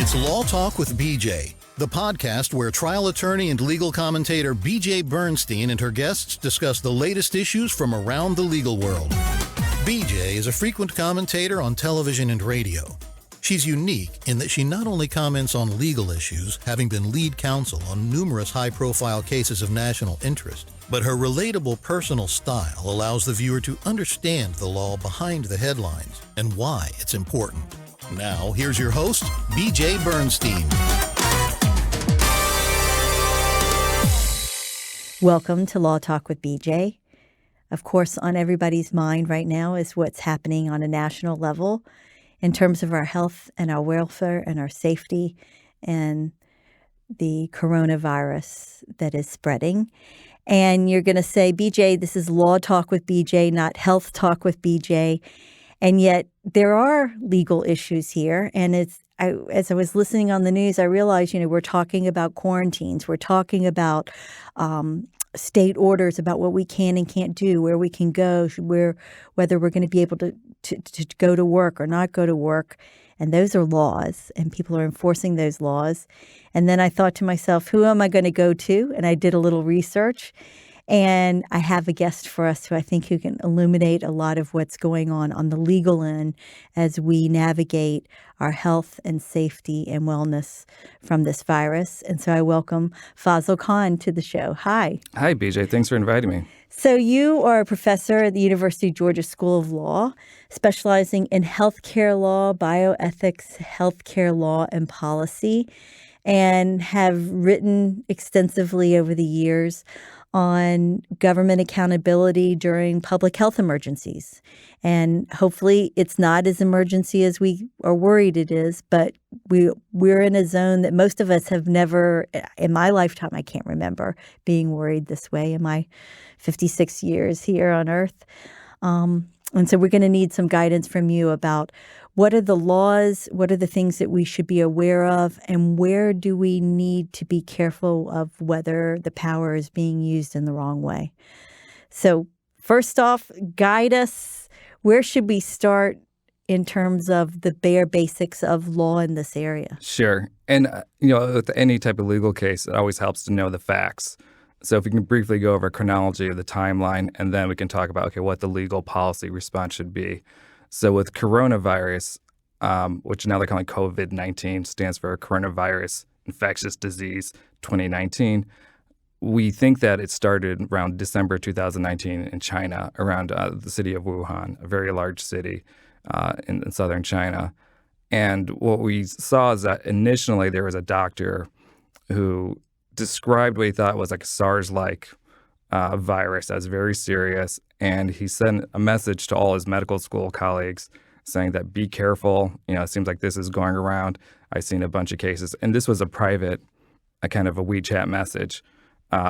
It's Law Talk with BJ, the podcast where trial attorney and legal commentator BJ Bernstein and her guests discuss the latest issues from around the legal world. BJ is a frequent commentator on television and radio. She's unique in that she not only comments on legal issues, having been lead counsel on numerous high-profile cases of national interest, but her relatable personal style allows the viewer to understand the law behind the headlines and why it's important. Now, here's your host, BJ Bernstein. Welcome to Law Talk with BJ. Of course, on everybody's mind right now is what's happening on a national level in terms of our health and our welfare and our safety and the coronavirus that is spreading. And you're going to say, BJ, this is Law Talk with BJ, not Health Talk with BJ. And yet there are legal issues here. And as I was listening on the news, I realized, we're talking about quarantines. We're talking about state orders about what we can and can't do, where we can go, whether we're going to be able to go to work or not go to work. And those are laws, and people are enforcing those laws. And then I thought to myself, who am I going to go to? And I did a little research. And I have a guest for us who can illuminate a lot of what's going on the legal end as we navigate our health and safety and wellness from this virus. And so I welcome Fazal Khan to the show. Hi. Hi, BJ. Thanks for inviting me. So you are a professor at the University of Georgia School of Law, specializing in healthcare law, bioethics, healthcare law, and policy, and have written extensively over the years on government accountability during public health emergencies. And hopefully it's not as emergency as we are worried it is, but we're in a zone that most of us have never, in my lifetime, I can't remember being worried this way in my 56 years here on Earth. And so we're going to need some guidance from you about what are the laws, what are the things that we should be aware of, and where do we need to be careful of whether the power is being used in the wrong way. So first off, guide us. Where should we start in terms of the bare basics of law in this area? Sure. And, with any type of legal case, it always helps to know the facts. So if we can briefly go over a chronology of the timeline, and then we can talk about, what the legal policy response should be. So with coronavirus, which now they're calling COVID-19, stands for Coronavirus Infectious Disease 2019, we think that it started around December 2019 in China, around the city of Wuhan, a very large city in southern China. And what we saw is that initially there was a doctor who described what he thought was like a SARS-like virus as very serious. And he sent a message to all his medical school colleagues saying that be careful. It seems like this is going around. I've seen a bunch of cases. And this was a private, a kind of a WeChat message.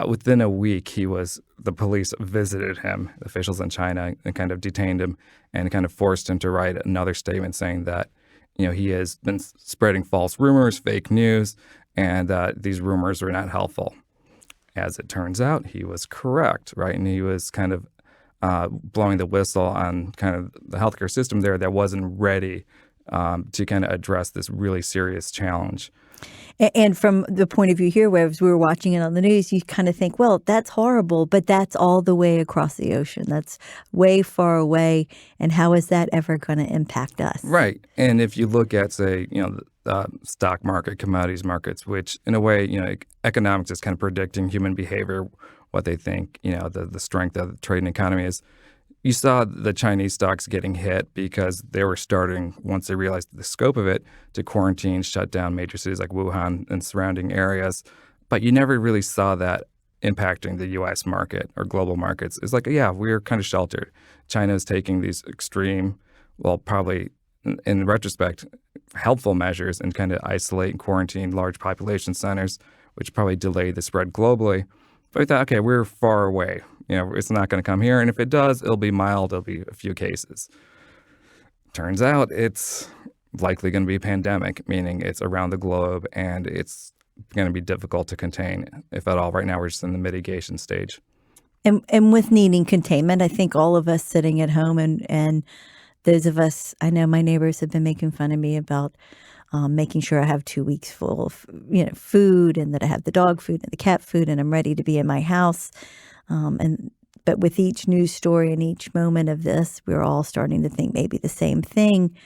Within a week, the police visited him, officials in China, and kind of detained him and kind of forced him to write another statement saying that, he has been spreading false rumors, fake news, and these rumors were not helpful. As it turns out, he was correct, right? And he was kind of blowing the whistle on kind of the healthcare system there that wasn't ready to kind of address this really serious challenge. And from the point of view here, where as we were watching it on the news, you kind of think, well, that's horrible, but that's all the way across the ocean. That's way far away. And how is that ever going to impact us? Right. And if you look at, say, the stock market, commodities markets, which in a way, economics is kind of predicting human behavior, what they think, the strength of the trading economy is. You saw the Chinese stocks getting hit because they were starting, once they realized the scope of it, to quarantine, shut down major cities like Wuhan and surrounding areas. But you never really saw that impacting the U.S. market or global markets. It's like, we're kind of sheltered. China is taking these extreme, well, probably in retrospect, helpful measures and kind of isolate and quarantine large population centers, which probably delayed the spread globally. But we thought, we're far away. It's not going to come here. And if it does, it'll be mild. It'll be a few cases. Turns out it's likely going to be a pandemic, meaning it's around the globe and it's going to be difficult to contain, if at all. Right now, we're just in the mitigation stage. And with needing containment, I think all of us sitting at home and those of us, I know my neighbors have been making fun of me about making sure I have 2 weeks full of food, and that I have the dog food and the cat food, and I'm ready to be in my house. But with each news story and each moment of this, we're all starting to think maybe the same thing,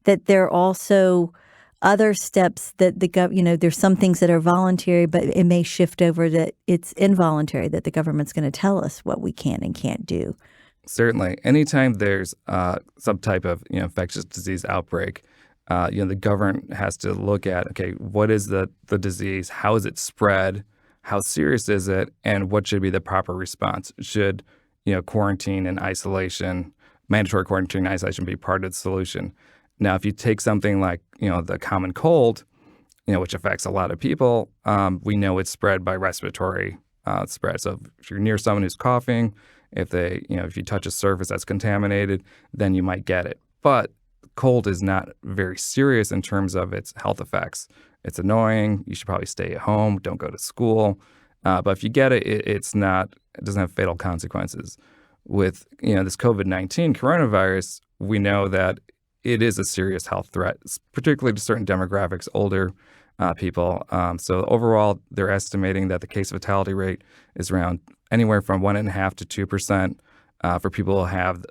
that there are also other steps that there's some things that are voluntary, but it may shift over that it's involuntary, that the government's going to tell us what we can and can't do. Certainly. Anytime there's some type of infectious disease outbreak, the government has to look at, okay, what is the disease? How is it spread? How serious is it? And what should be the proper response? Should, quarantine and isolation, mandatory quarantine and isolation be part of the solution? Now, if you take something like, the common cold, which affects a lot of people, we know it's spread by respiratory spread. So if you're near someone who's coughing, if you touch a surface that's contaminated, then you might get it. But cold is not very serious in terms of its health effects. It's annoying. You should probably stay at home. Don't go to school. But if you get it, it doesn't have fatal consequences. With this COVID-19 coronavirus, we know that it is a serious health threat, particularly to certain demographics, older people. So overall, they're estimating that the case fatality rate is around anywhere from 1.5% to 2% for people who have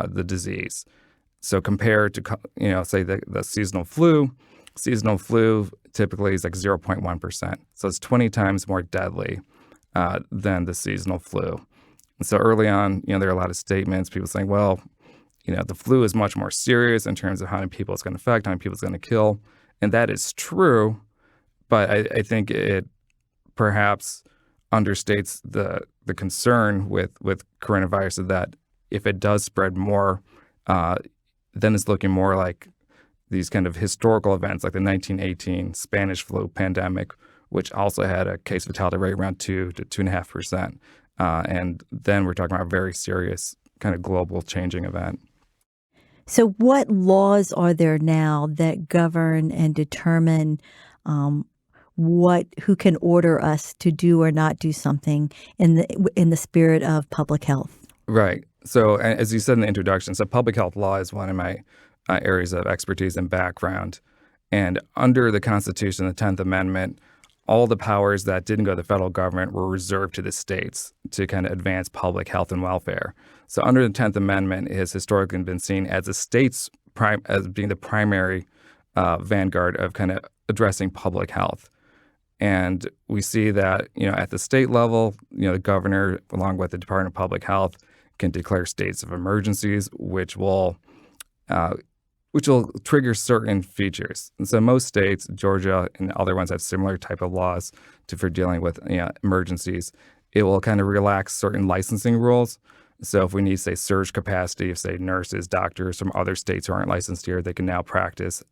the disease. So compared to, say the seasonal flu typically is like 0.1%. So it's 20 times more deadly than the seasonal flu. And so early on, there are a lot of statements, people saying, well, the flu is much more serious in terms of how many people it's going to affect, how many people it's going to kill. And that is true, but I think it perhaps understates the concern with coronavirus, that if it does spread more, then it's looking more like these kind of historical events like the 1918 Spanish flu pandemic, which also had a case fatality rate around 2 to 2.5%. And then we're talking about a very serious kind of global changing event. So what laws are there now that govern and determine who can order us to do or not do something in the spirit of public health? Right. So as you said in the introduction, so public health law is one of my areas of expertise and background. And under the Constitution, the 10th Amendment, all the powers that didn't go to the federal government were reserved to the states to kind of advance public health and welfare. So under the 10th Amendment, it has historically been seen as the states as being the primary vanguard of kind of addressing public health. And we see that, at the state level, the governor, along with the Department of Public Health, can declare states of emergencies, which will trigger certain features. And so most states, Georgia and other ones, have similar type of laws for dealing with emergencies. It will kind of relax certain licensing rules. So if we need, say, surge capacity, if, say, nurses, doctors from other states who aren't licensed here, they can now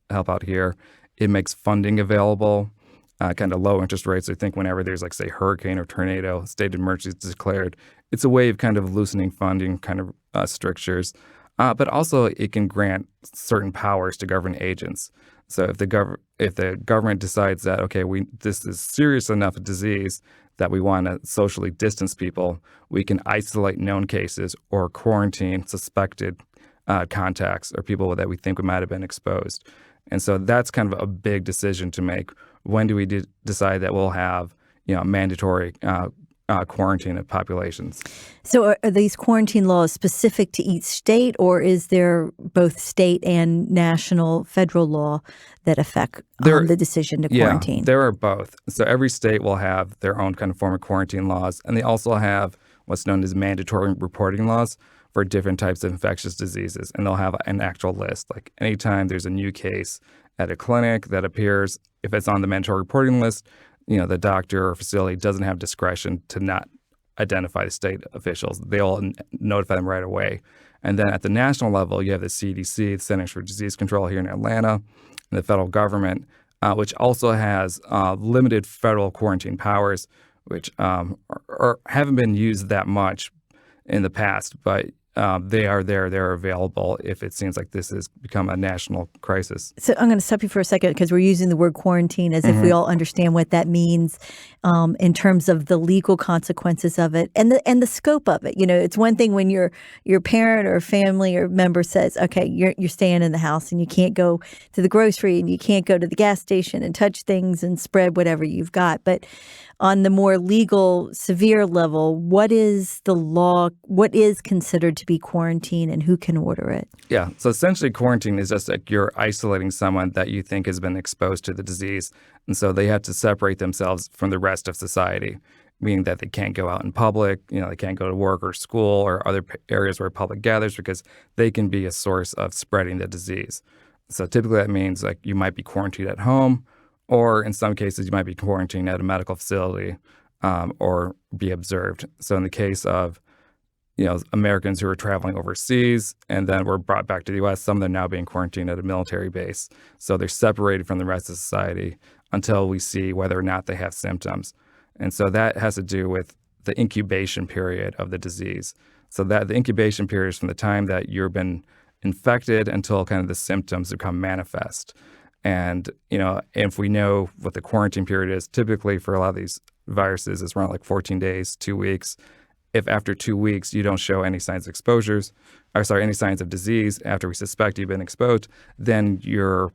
help out here. It makes funding available, kind of low interest rates. I think whenever there's, like, say, hurricane or tornado, state of emergency is declared, it's a way of kind of loosening funding kind of strictures. But also it can grant certain powers to government agents. So if the government decides that, okay, this is serious enough a disease that we want to socially distance people, we can isolate known cases or quarantine suspected contacts or people that we think might have been exposed. And so that's kind of a big decision to make. When do we decide that we'll have mandatory quarantine of populations? So are these quarantine laws specific to each state, or is there both state and national federal law that affect the decision to quarantine? Yeah, there are both. So every state will have their own kind of form of quarantine laws, and they also have what's known as mandatory reporting laws for different types of infectious diseases. And they'll have an actual list. Like anytime there's a new case at a clinic that appears, if it's on the mandatory reporting list, the doctor or facility doesn't have discretion to not identify the state officials. They'll notify them right away. And then at the national level, you have the CDC, the Centers for Disease Control here in Atlanta, and the federal government, which also has limited federal quarantine powers, which haven't been used that much in the past. But they are there. They're available if it seems like this has become a national crisis. So I'm going to stop you for a second because we're using the word quarantine as if we all understand what that means in terms of the legal consequences of it and the scope of it. It's one thing when your parent or family or member says, okay, you're staying in the house and you can't go to the grocery and you can't go to the gas station and touch things and spread whatever you've got. But on the more legal, severe level, what is the law? What is considered to be quarantine and who can order it? Yeah. So essentially, quarantine is just like you're isolating someone that you think has been exposed to the disease. And so they have to separate themselves from the rest of society, meaning that they can't go out in public, they can't go to work or school or other areas where public gathers because they can be a source of spreading the disease. So typically that means like you might be quarantined at home, or in some cases you might be quarantined at a medical facility or be observed. So in the case of Americans who are traveling overseas and then were brought back to the U.S., some of them now being quarantined at a military base. So they're separated from the rest of society until we see whether or not they have symptoms. And so that has to do with the incubation period of the disease. So that the incubation period is from the time that you've been infected until kind of the symptoms become manifest. And, if we know what the quarantine period is, typically for a lot of these viruses, it's around like 14 days, 2 weeks. If after 2 weeks you don't show any signs of any signs of disease after we suspect you've been exposed, then you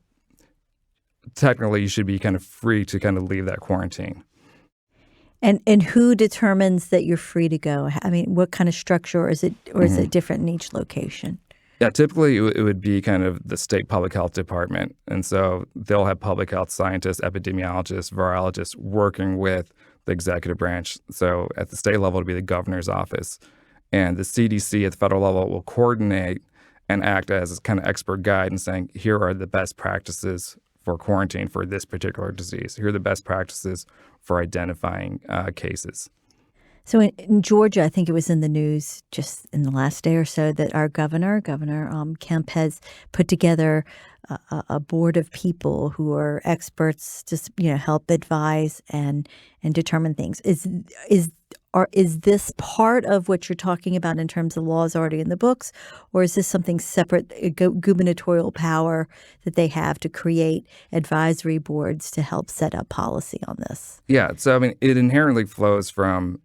should be kind of free to kind of leave that quarantine. And who determines that you're free to go? I mean, what kind of structure, or is it different in each location? Yeah, typically it would be kind of the state public health department. And so they'll have public health scientists, epidemiologists, virologists working with the executive branch. So at the state level, it'll be the governor's office. And the CDC at the federal level will coordinate and act as a kind of expert guide and saying, here are the best practices for quarantine for this particular disease. Here are the best practices for identifying cases. So in Georgia, I think it was in the news just in the last day or so that our Governor Kemp has put together a board of people who are experts to help advise and determine things. Is this part of what you're talking about in terms of laws already in the books, or is this something separate, gubernatorial power that they have to create advisory boards to help set up policy on this? Yeah, so I mean, it inherently flows from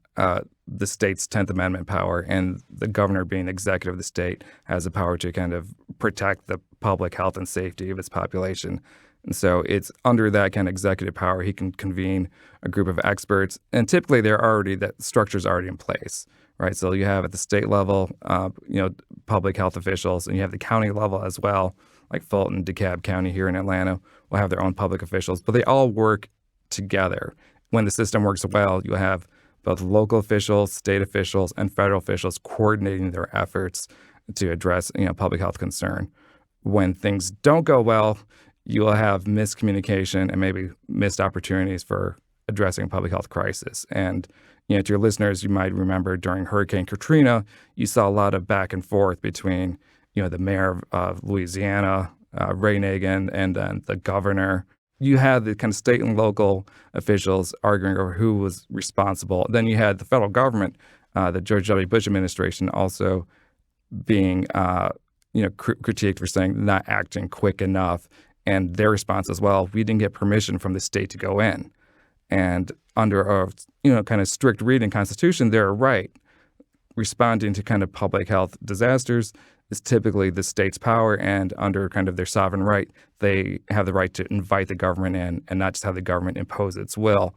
the state's 10th Amendment power, and the governor, being executive of the state, has the power to kind of protect the public health and safety of its population. And so it's under that kind of executive power he can convene a group of experts, and typically that structure's already in place, right? So you have at the state level, public health officials, and you have the county level as well, like Fulton, DeKalb County here in Atlanta will have their own public officials, but they all work together. When the system works well, you have both local officials, state officials, and federal officials coordinating their efforts to address public health concern. When things don't go well, you will have miscommunication and maybe missed opportunities for addressing a public health crisis. And to your listeners, you might remember during Hurricane Katrina, you saw a lot of back and forth between the mayor of Louisiana, Ray Nagin, and then the governor. You had the kind of state and local officials arguing over who was responsible. Then you had the federal government, the George W. Bush administration, also being critiqued for saying not acting quick enough. And their response as well, we didn't get permission from the state to go in. And under a kind of strict reading Constitution, they're right. Responding to kind of public health disasters is typically the state's power, and under kind of their sovereign right, they have the right to invite the government in and not just have the government impose its will.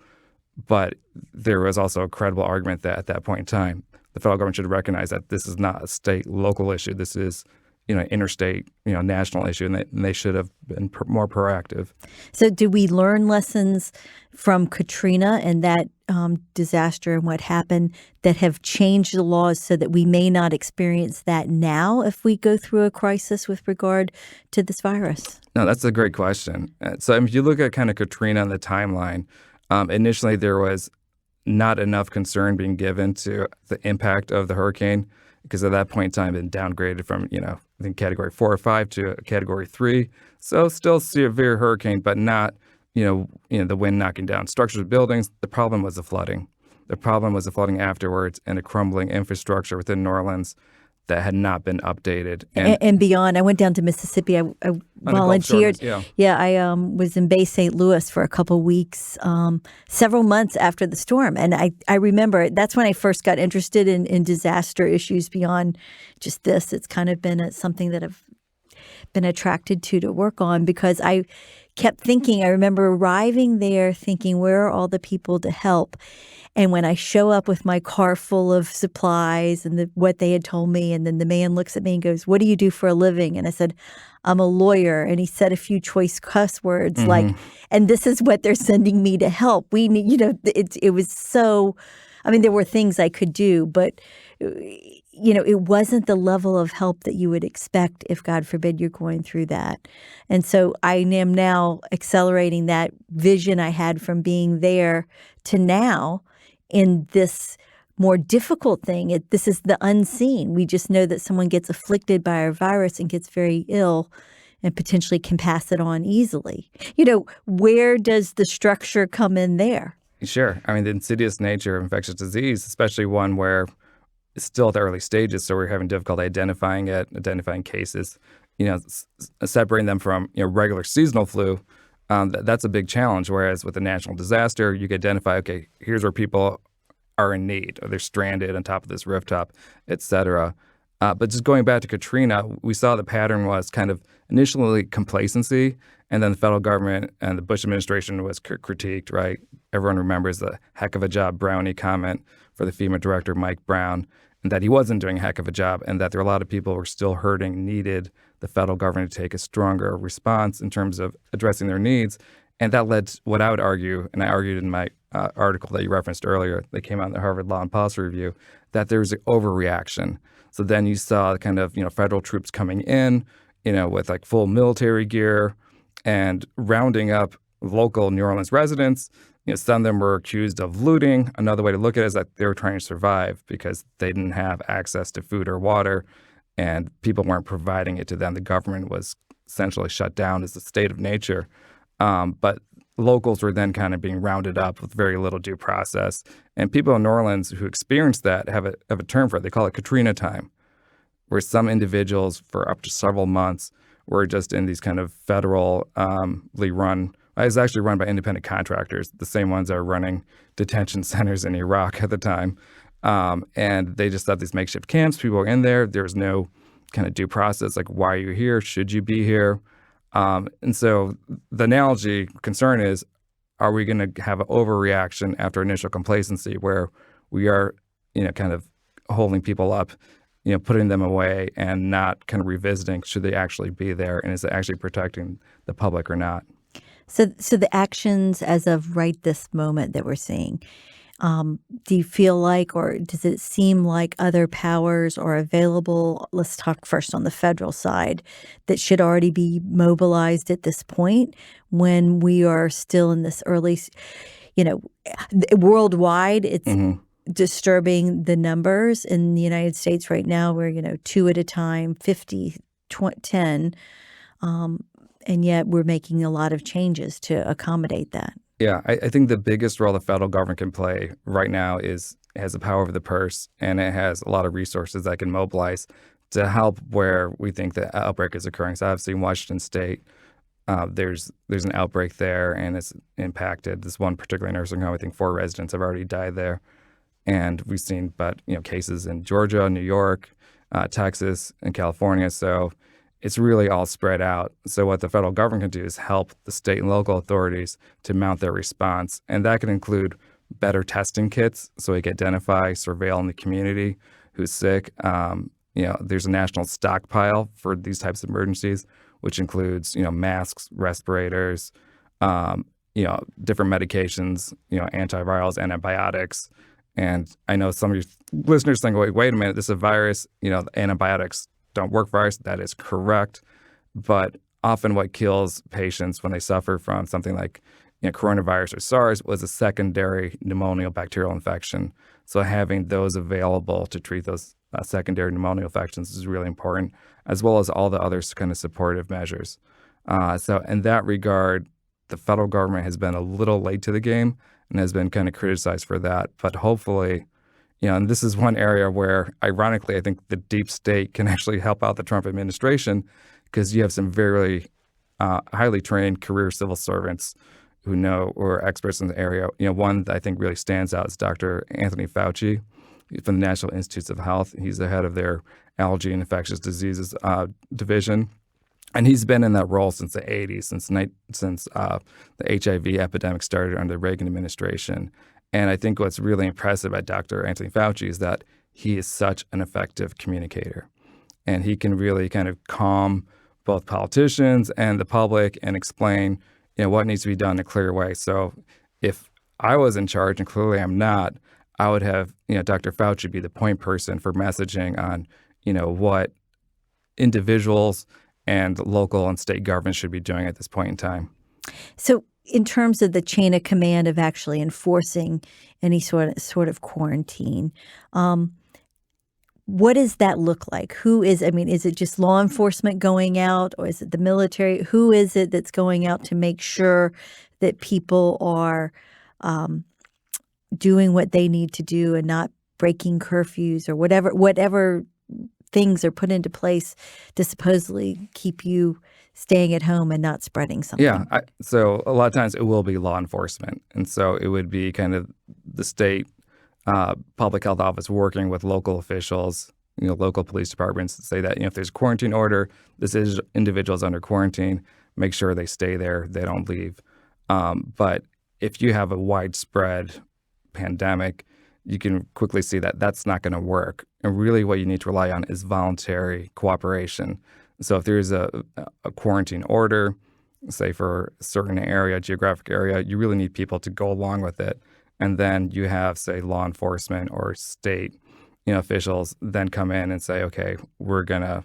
But there was also a credible argument that at that point in time, the federal government should recognize that this is not a state local issue. This is interstate, national issue, and they should have been more proactive. So did we learn lessons from Katrina and that disaster and what happened that have changed the laws so that we may not experience that now if we go through a crisis with regard to this virus? No, that's a great question. So if you look at kind of Katrina and the timeline, initially there was not enough concern being given to the impact of the hurricane, because at that point in time, it had been downgraded from, I think category 4 or 5 to a category 3. So still severe hurricane, but not, the wind knocking down structures of buildings. The problem was the flooding. The problem was the flooding afterwards and the crumbling infrastructure within New Orleans that had not been updated. And beyond, I went down to Mississippi. I volunteered. I was in Bay St. Louis for a couple weeks, several months after the storm. And I remember that's when I first got interested in disaster issues beyond just this. It's kind of been something that I've been attracted to work on, because I kept thinking, I remember arriving there thinking, where are all the people to help? And when I show up with my car full of supplies and what they had told me, and then the man looks at me and goes, "What do you do for a living?" And I said, "I'm a lawyer." And he said a few choice cuss words like, "And this is what they're sending me to help. We need," it was so, I mean, there were things I could do, but it wasn't the level of help that you would expect if, God forbid, you're going through that. And so I am now accelerating that vision I had from being there to now in this more difficult thing. This is the unseen. We just know that someone gets afflicted by our virus and gets very ill and potentially can pass it on easily. Where does the structure come in there? Sure. I mean, the insidious nature of infectious disease, especially one where it's still at the early stages, so we're having difficulty identifying cases, separating them from, regular seasonal flu. That's a big challenge. Whereas with a national disaster, you can identify, okay, here's where people are in need, or they're stranded on top of this rooftop, et cetera. But just going back to Katrina, we saw the pattern was kind of initially complacency, and then the federal government and the Bush administration was critiqued, right? Everyone remembers the heck of a job brownie comment for the FEMA director, Mike Brown, and that he wasn't doing a heck of a job, and that there were a lot of people who were still hurting, needed the federal government to take a stronger response in terms of addressing their needs. And that led to what I would argue, and I argued in my article that you referenced earlier that came out in the Harvard Law and Policy Review, that there was an overreaction. So then you saw kind of, federal troops coming in, with like full military gear and rounding up local New Orleans residents. Some of them were accused of looting. Another way to look at it is that they were trying to survive because they didn't have access to food or water, and people weren't providing it to them. The government was essentially shut down as a state of nature. But locals were then kind of being rounded up with very little due process. And people in New Orleans who experienced that have a term for it. They call it Katrina time, where some individuals for up to several months were just in these kind of federally run. It was actually run by independent contractors, the same ones that are running detention centers in Iraq at the time. And they just set these makeshift camps. People were in there. There was no kind of due process, like, why are you here? Should you be here? And so the analogy concern is, are we going to have an overreaction after initial complacency where we are, kind of holding people up, putting them away and not kind of revisiting, should they actually be there? And is it actually protecting the public or not? So the actions as of right this moment that we're seeing, do you feel like, or does it seem like other powers are available? Let's talk first on the federal side, that should already be mobilized at this point when we are still in this early, worldwide, it's disturbing the numbers. In the United States right now, we're, 2 at a time, 50, 10. And yet we're making a lot of changes to accommodate that. Yeah, I think the biggest role the federal government can play right now has the power of the purse, and it has a lot of resources that can mobilize to help where we think the outbreak is occurring. So obviously in Washington State, there's an outbreak there, and it's impacted this one particular nursing home. I think 4 residents have already died there. And we've seen cases in Georgia, New York, Texas, and California. So it's really all spread out. So what the federal government can do is help the state and local authorities to mount their response. And that can include better testing kits so we can identify, surveil in the community who's sick. There's a national stockpile for these types of emergencies, which includes, masks, respirators, different medications, antivirals, antibiotics. And I know some of your listeners think, wait a minute, this is a virus, the antibiotics don't work for us. That is correct. But often what kills patients when they suffer from something like coronavirus or SARS was a secondary pneumonial bacterial infection. So having those available to treat those secondary pneumonial infections is really important, as well as all the other kind of supportive measures. So in that regard, the federal government has been a little late to the game and has been kind of criticized for that. But hopefully, And this is one area where, ironically, I think the deep state can actually help out the Trump administration because you have some very highly trained career civil servants who know or are experts in the area. One that I think really stands out is Dr. Anthony Fauci from the National Institutes of Health. He's the head of their Allergy and Infectious Diseases division. And he's been in that role since the 80s, since the HIV epidemic started under the Reagan administration. And I think what's really impressive about Dr. Anthony Fauci is that he is such an effective communicator. And he can really kind of calm both politicians and the public and explain, what needs to be done in a clear way. So if I was in charge, and clearly I'm not, I would have, Dr. Fauci be the point person for messaging on, what individuals and local and state governments should be doing at this point in time. So in terms of the chain of command of actually enforcing any sort of quarantine, what does that look like? Is it just law enforcement going out, or is it the military? Who is it that's going out to make sure that people are doing what they need to do and not breaking curfews or whatever things are put into place to supposedly keep you staying at home and not spreading something? Yeah. So a lot of times it will be law enforcement. And so it would be kind of the state public health office working with local officials, local police departments to say that, if there's a quarantine order, this is individuals under quarantine, make sure they stay there, they don't leave. But if you have a widespread pandemic, you can quickly see that that's not going to work. And really what you need to rely on is voluntary cooperation. So if there's a quarantine order, say for a certain area, geographic area, you really need people to go along with it. And then you have, say, law enforcement or state, officials then come in and say, okay, we're going to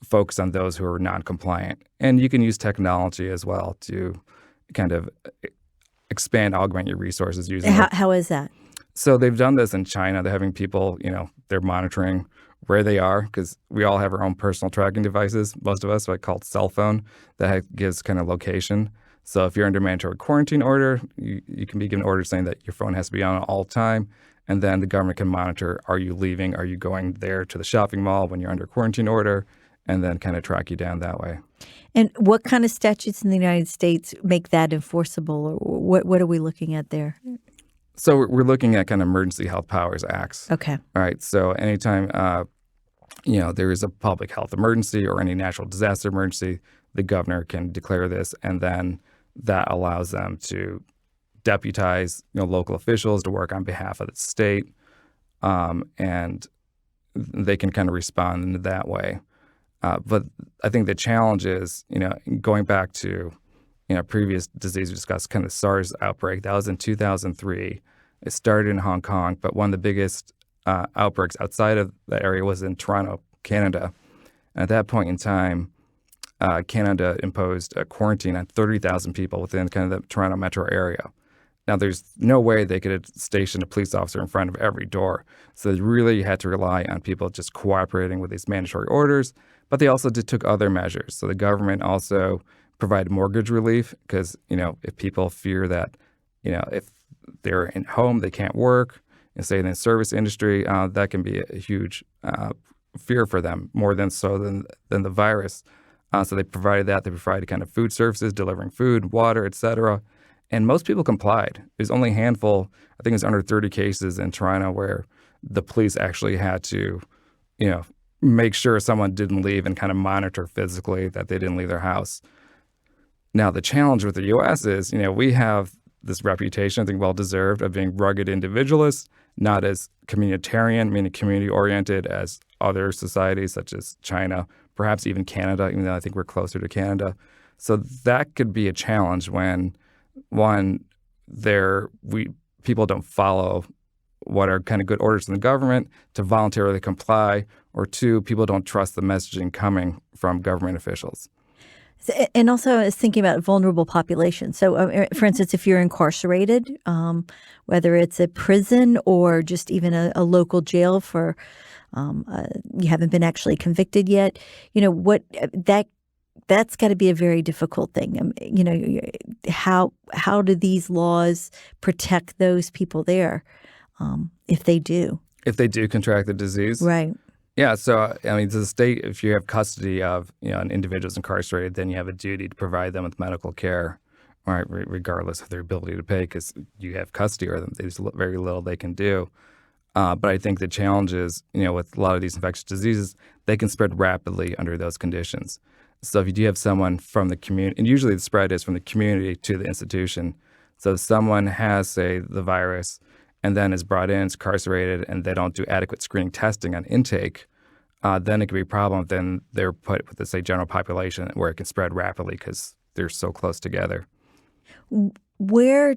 focus on those who are non-compliant. And you can use technology as well to kind of expand, augment your resources using How is that? So they've done this in China. They're having people, they're monitoring where they are because we all have our own personal tracking devices, most of us, what I call cell phone, that gives kind of location. So if you're under mandatory quarantine order, you can be given orders saying that your phone has to be on all the time. And then the government can monitor, are you leaving? Are you going there to the shopping mall when you're under quarantine order? And then kind of track you down that way. And what kind of statutes in the United States make that enforceable? Or what are we looking at there? So we're looking at kind of emergency health powers acts. Okay. All right. So anytime, there is a public health emergency or any natural disaster emergency, the governor can declare this, and then that allows them to deputize, local officials to work on behalf of the state, and they can kind of respond in that way. But I think the challenge is, going back to, previous disease we discussed, kind of SARS outbreak. That was in 2003. It started in Hong Kong, but one of the biggest outbreaks outside of that area was in Toronto, Canada. And at that point in time, Canada imposed a quarantine on 30,000 people within kind of the Toronto metro area. Now, there's no way they could have stationed a police officer in front of every door. So they really had to rely on people just cooperating with these mandatory orders. But they also took other measures. So the government also provided mortgage relief because, if people fear that, if they're in home, they can't work, and say in the service industry, that can be a huge fear for them, more than the virus. So they provided that. They provided kind of food services, delivering food, water, et cetera. And most people complied. There's only a handful, I think it's under 30 cases in Toronto where the police actually had to, make sure someone didn't leave and kind of monitor physically that they didn't leave their house. Now, the challenge with the U.S. is, we have this reputation, I think well-deserved, of being rugged individualists, not as communitarian, meaning community-oriented as other societies such as China, perhaps even Canada, even though I think we're closer to Canada. So that could be a challenge when, one, people don't follow what are kind of good orders from the government to voluntarily comply, or two, people don't trust the messaging coming from government officials. And also I was thinking about vulnerable populations. So, for instance, if you're incarcerated, whether it's a prison or just even a local jail for you haven't been actually convicted yet, that's got to be a very difficult thing. How do these laws protect those people there, if they do? If they do contract the disease? Right. Yeah, so I mean, the state, if you have custody of an individual's incarcerated, then you have a duty to provide them with medical care, right, regardless of their ability to pay, because you have custody over them. There's very little they can do. But I think the challenge is, with a lot of these infectious diseases, they can spread rapidly under those conditions. So if you do have someone from the community, and usually the spread is from the community to the institution. So if someone has, say, the virus and then is brought in, is incarcerated, and they don't do adequate screening testing on intake, then it could be a problem. Then they're put with the, say, general population where it can spread rapidly because they're so close together. Where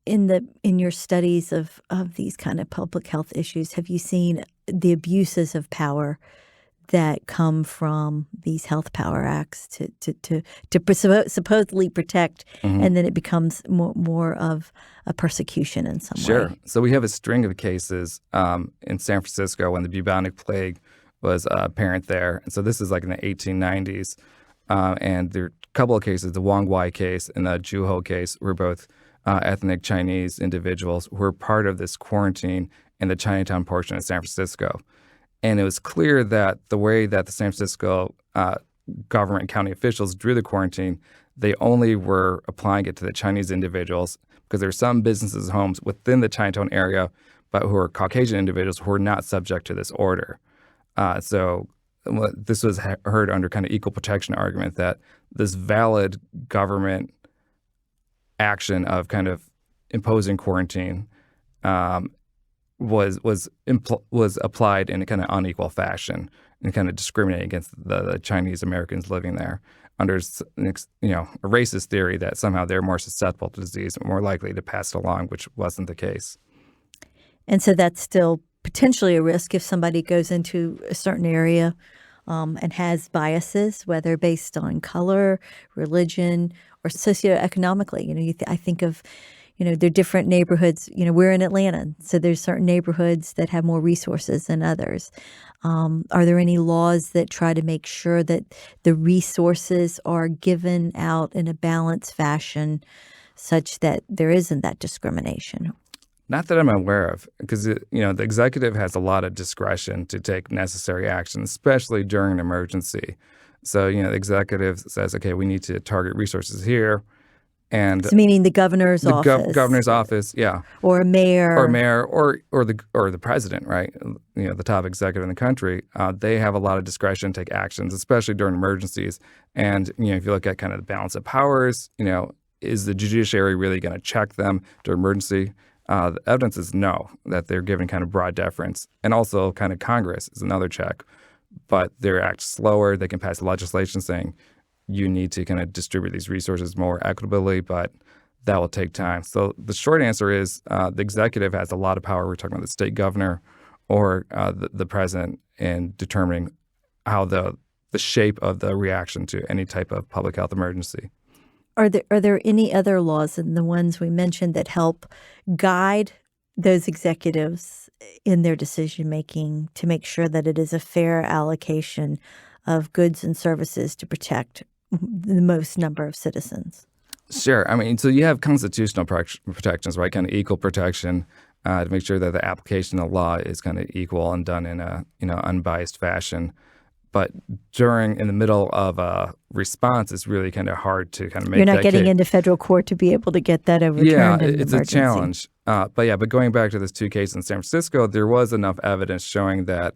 in your studies of these kind of public health issues have you seen the abuses of power that come from these health power acts to supposedly protect, and then it becomes more of a persecution in some way? Sure. So we have a string of cases in San Francisco when the bubonic plague was apparent there. And so this is like in the 1890s. And there are a couple of cases, the Wang Wai case and the Zhuhou case, were both ethnic Chinese individuals who were part of this quarantine in the Chinatown portion of San Francisco. And it was clear that the way that the San Francisco government and county officials drew the quarantine, they only were applying it to the Chinese individuals because there are some businesses, homes within the Chinatown area, but who are Caucasian individuals who are not subject to this order. So this was heard under kind of equal protection argument that this valid government action of kind of imposing quarantine was applied in a kind of unequal fashion and kind of discriminating against the Chinese Americans living there under a racist theory that somehow they're more susceptible to disease and more likely to pass it along, which wasn't the case. And so that's still potentially a risk if somebody goes into a certain area and has biases, whether based on color, religion, or socioeconomically. I think of, there are different neighborhoods. We're in Atlanta, so there's certain neighborhoods that have more resources than others. Are there any laws that try to make sure that the resources are given out in a balanced fashion such that there isn't that discrimination? Not that I'm aware of, because the executive has a lot of discretion to take necessary action, especially during an emergency. So the executive says, okay, we need to target resources here, and so meaning the governor's office, governor's office, yeah, or a mayor, or the president, right? The top executive in the country, they have a lot of discretion to take actions, especially during emergencies. And if you look at kind of the balance of powers, is the judiciary really going to check them during emergency? The evidence is no, that they're given kind of broad deference. And also kind of Congress is another check. But they act slower. They can pass legislation saying you need to kind of distribute these resources more equitably, but that will take time. So the short answer is the executive has a lot of power. We're talking about the state governor or the president in determining how the shape of the reaction to any type of public health emergency. Are there any other laws than the ones we mentioned that help guide those executives in their decision making to make sure that it is a fair allocation of goods and services to protect the most number of citizens? Sure. I mean, so you have constitutional protections, right? Kind of equal protection to make sure that the application of law is kind of equal and done in a unbiased fashion. But in the middle of a response, it's really kind of hard to kind of make that case. You're not getting into federal court to be able to get that overturned. Yeah, in an it's emergency. a challenge. But going back to those two cases in San Francisco, there was enough evidence showing that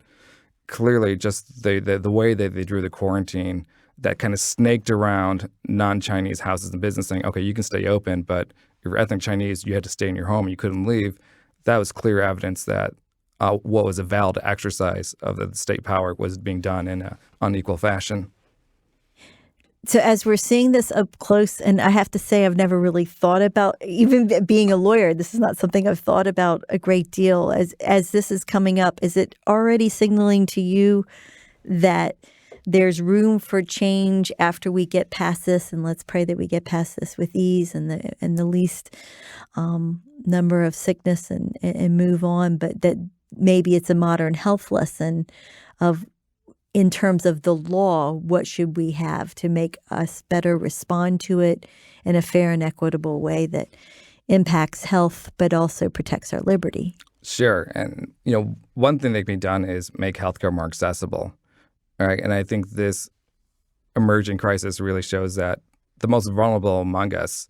clearly just the way that they drew the quarantine that kind of snaked around non-Chinese houses and business saying, okay, you can stay open, but if you're ethnic Chinese, you had to stay in your home, you couldn't leave. That was clear evidence that what was a valid exercise of the state power was being done in an unequal fashion. So as we're seeing this up close, and I have to say I've never really thought about, even being a lawyer, this is not something I've thought about a great deal. As this is coming up, is it already signaling to you that there's room for change after we get past this? And let's pray that we get past this with ease and the least number of sickness and move on, but that maybe it's a modern health lesson of, in terms of the law, what should we have to make us better respond to it in a fair and equitable way that impacts health but also protects our liberty? Sure. And, one thing that can be done is make healthcare more accessible. All right. And I think this emerging crisis really shows that the most vulnerable among us,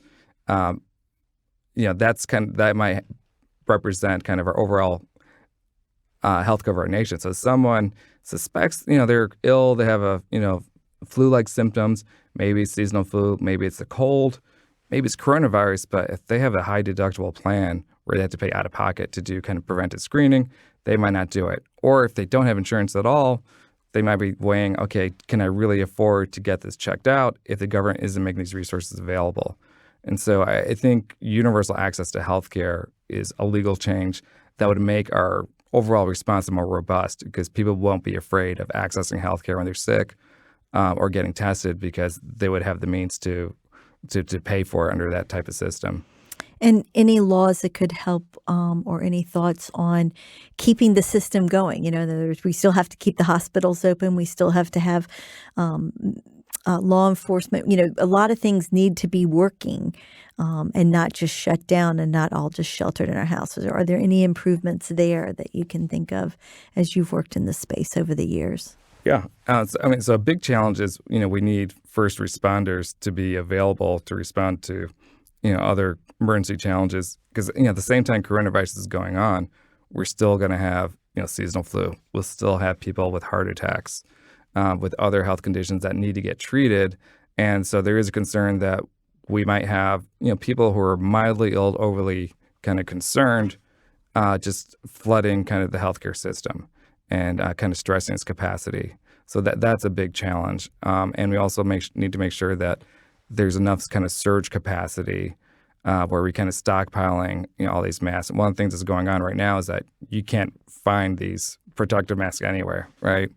um, that might represent kind of our overall health cover of our nation. So someone suspects, they're ill, they have flu-like symptoms, maybe it's seasonal flu, maybe it's a cold, maybe it's coronavirus, but if they have a high deductible plan where they have to pay out of pocket to do kind of preventive screening, they might not do it. Or if they don't have insurance at all, they might be weighing, okay, can I really afford to get this checked out if the government isn't making these resources available? And so I think universal access to healthcare is a legal change that would make our overall response more robust, because people won't be afraid of accessing healthcare when they're sick or getting tested, because they would have the means to pay for it under that type of system. And any laws that could help, or any thoughts on keeping the system going? In other words, we still have to keep the hospitals open. We still have to have law enforcement. A lot of things need to be working and not just shut down and not all just sheltered in our houses. Are there any improvements there that you can think of as you've worked in this space over the years? Yeah. So a big challenge is, we need first responders to be available to respond to, other emergency challenges. Because, at the same time coronavirus is going on, we're still going to have, seasonal flu. We'll still have people with heart attacks, with other health conditions that need to get treated. And so there is a concern that we might have, people who are mildly ill, overly kind of concerned, just flooding kind of the healthcare system and kind of stressing its capacity. So that's a big challenge. And we also need to make sure that there's enough kind of surge capacity where we kind of stockpiling, all these masks. And one of the things that's going on right now is that you can't find these protective masks anywhere, right?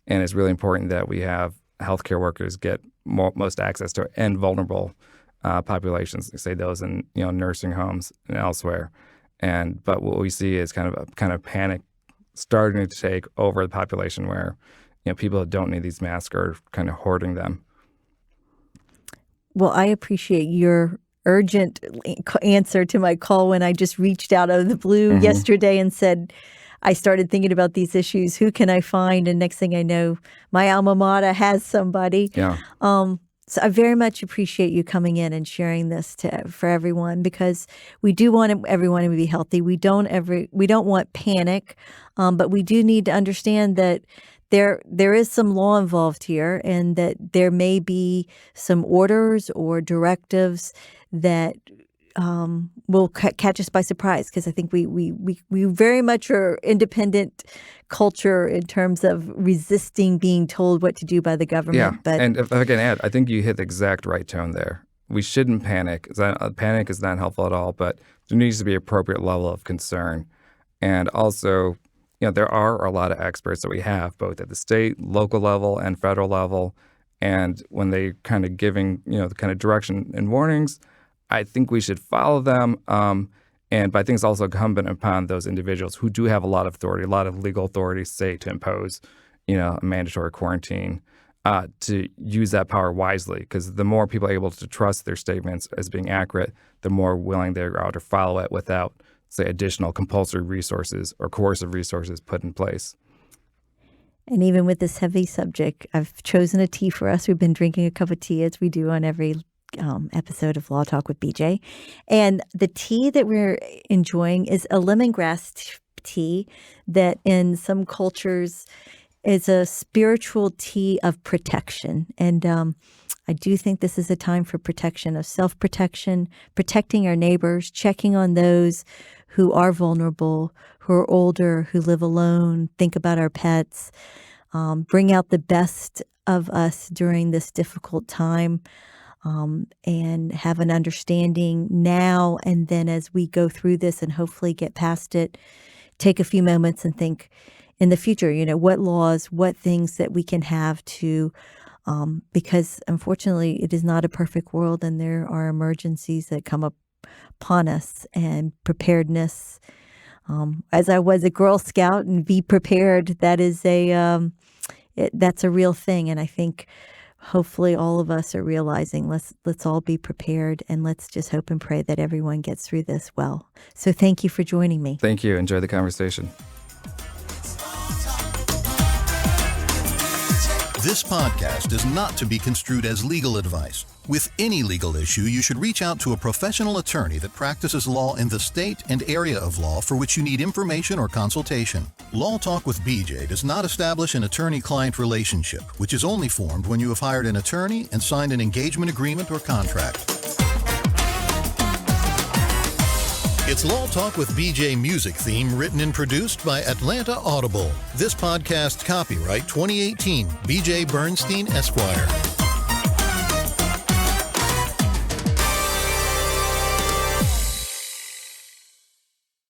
And it's really important that we have healthcare workers get most access to and vulnerable populations, say those in nursing homes and elsewhere. But what we see is kind of panic starting to take over the population, where people who don't need these masks are kind of hoarding them. Well, I appreciate your urgent answer to my call when I just reached out of the blue yesterday and said, I started thinking about these issues. Who can I find? And next thing I know, my alma mater has somebody. Yeah. So I very much appreciate you coming in and sharing this for everyone, because we do want everyone to be healthy. We don't want panic, but we do need to understand that there is some law involved here, and that there may be some orders or directives that will catch us by surprise, because I think we very much are independent culture in terms of resisting being told what to do by the government. Yeah, but and if I can add, I think you hit the exact right tone there. We shouldn't panic. Panic is not helpful at all, but there needs to be an appropriate level of concern. And also, there are a lot of experts that we have, both at the state, local level, and federal level. And when they kind of giving, the kind of direction and warnings, I think we should follow them. But I think it's also incumbent upon those individuals who do have a lot of authority, a lot of legal authority, say, to impose, a mandatory quarantine, to use that power wisely. Because the more people are able to trust their statements as being accurate, the more willing they are to follow it without, say, additional compulsory resources or coercive resources put in place. And even with this heavy subject, I've chosen a tea for us. We've been drinking a cup of tea, as we do on every episode of Law Talk with BJ. And the tea that we're enjoying is a lemongrass tea that in some cultures is a spiritual tea of protection. And I do think this is a time for protection, of self-protection, protecting our neighbors, checking on those who are vulnerable, who are older, who live alone, think about our pets, bring out the best of us during this difficult time. And have an understanding now, and then as we go through this and hopefully get past it, take a few moments and think in the future, what laws, what things that we can have to, because unfortunately it is not a perfect world, and there are emergencies that come upon us, and preparedness. As I was a Girl Scout, and be prepared, that is that's a real thing. And I think hopefully all of us are realizing let's all be prepared, and let's just hope and pray that everyone gets through this well. So thank you for joining me. Thank you. Enjoy the conversation. This podcast is not to be construed as legal advice. With any legal issue, you should reach out to a professional attorney that practices law in the state and area of law for which you need information or consultation. Law Talk with BJ does not establish an attorney-client relationship, which is only formed when you have hired an attorney and signed an engagement agreement or contract. It's Law Talk with BJ music theme written and produced by Atlanta Audible. This podcast copyright 2018, BJ Bernstein, Esquire.